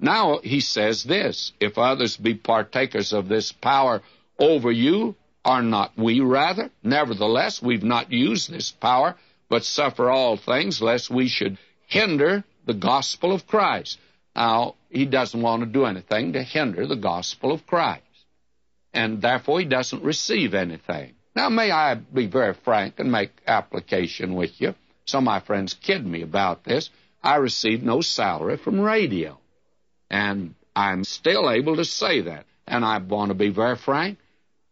Now he says this, if others be partakers of this power over you, are not we rather? Nevertheless, we've not used this power, but suffer all things, lest we should hinder the gospel of Christ. Now, he doesn't want to do anything to hinder the gospel of Christ, and therefore he doesn't receive anything. Now, may I be very frank and make application with you? Some of my friends kid me about this. I received no salary from radio, and I'm still able to say that. And I want to be very frank.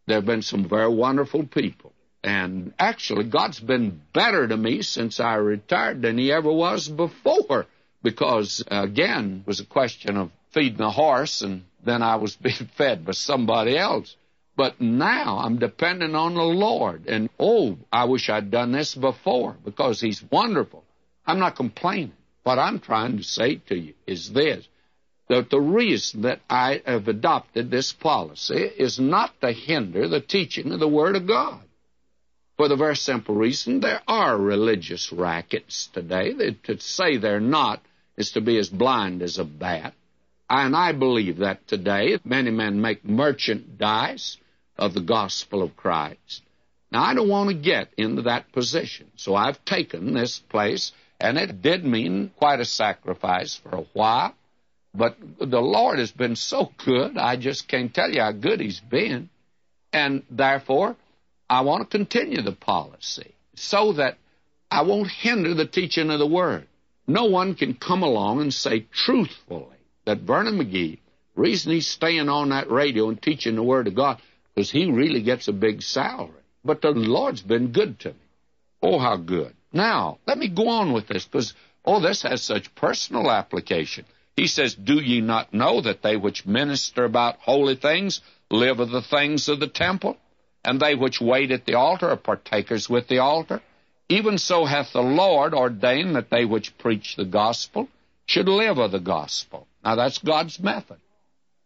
There have been some very wonderful people. And actually, God's been better to me since I retired than he ever was before. Because, again, it was a question of feeding a horse, and then I was being fed by somebody else. But now I'm dependent on the Lord. And, I wish I'd done this before, because he's wonderful. I'm not complaining. What I'm trying to say to you is this, that the reason that I have adopted this policy is not to hinder the teaching of the Word of God. For the very simple reason, there are religious rackets today. To say they're not is to be as blind as a bat. And I believe that today many men make merchandise of the gospel of Christ. Now, I don't want to get into that position, so I've taken this place, and it did mean quite a sacrifice for a while. But the Lord has been so good, I just can't tell you how good he's been. And therefore, I want to continue the policy so that I won't hinder the teaching of the Word. No one can come along and say truthfully that Vernon McGee, the reason he's staying on that radio and teaching the Word of God, because he really gets a big salary. But the Lord's been good to me. Oh, how good. Now, let me go on with this, because, this has such personal application. He says, do ye not know that they which minister about holy things live of the things of the temple? And they which wait at the altar are partakers with the altar? Even so hath the Lord ordained that they which preach the gospel should live of the gospel. Now, that's God's method.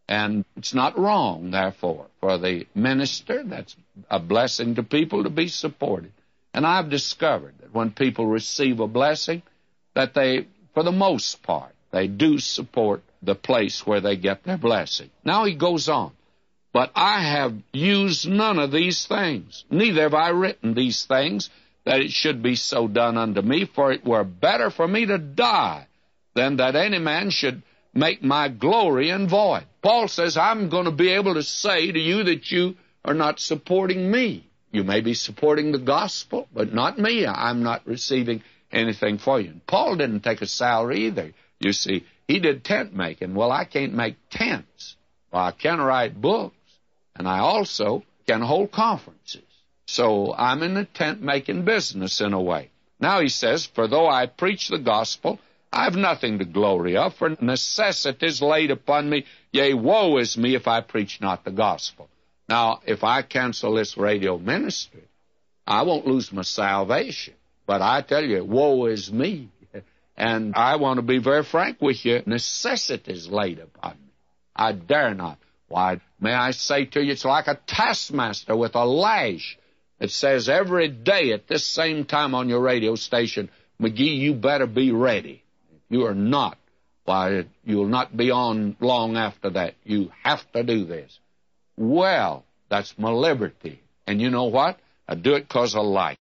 And it's not wrong, therefore, for the minister. That's a blessing to people to be supported. And I've discovered that when people receive a blessing, that they, for the most part, they do support the place where they get their blessing. Now he goes on. But I have used none of these things, neither have I written these things, that it should be so done unto me, for it were better for me to die than that any man should make my glory in void. Paul says, I'm going to be able to say to you that you are not supporting me. You may be supporting the gospel, but not me. I'm not receiving anything for you. And Paul didn't take a salary either. You see, he did tent making. Well, I can't make tents. Well, I can write books, and I also can hold conferences. So I'm in the tent-making business in a way. Now he says, for though I preach the gospel, I have nothing to glory of, for necessity is laid upon me. Yea, woe is me if I preach not the gospel. Now, if I cancel this radio ministry, I won't lose my salvation. But I tell you, woe is me. And I want to be very frank with you. Necessity is laid upon me. I dare not. Why, may I say to you, it's like a taskmaster with a lash. It says every day at this same time on your radio station, McGee, you better be ready. If you are not, why, you'll not be on long after that. You have to do this. Well, that's my liberty. And you know what? I do it because I like.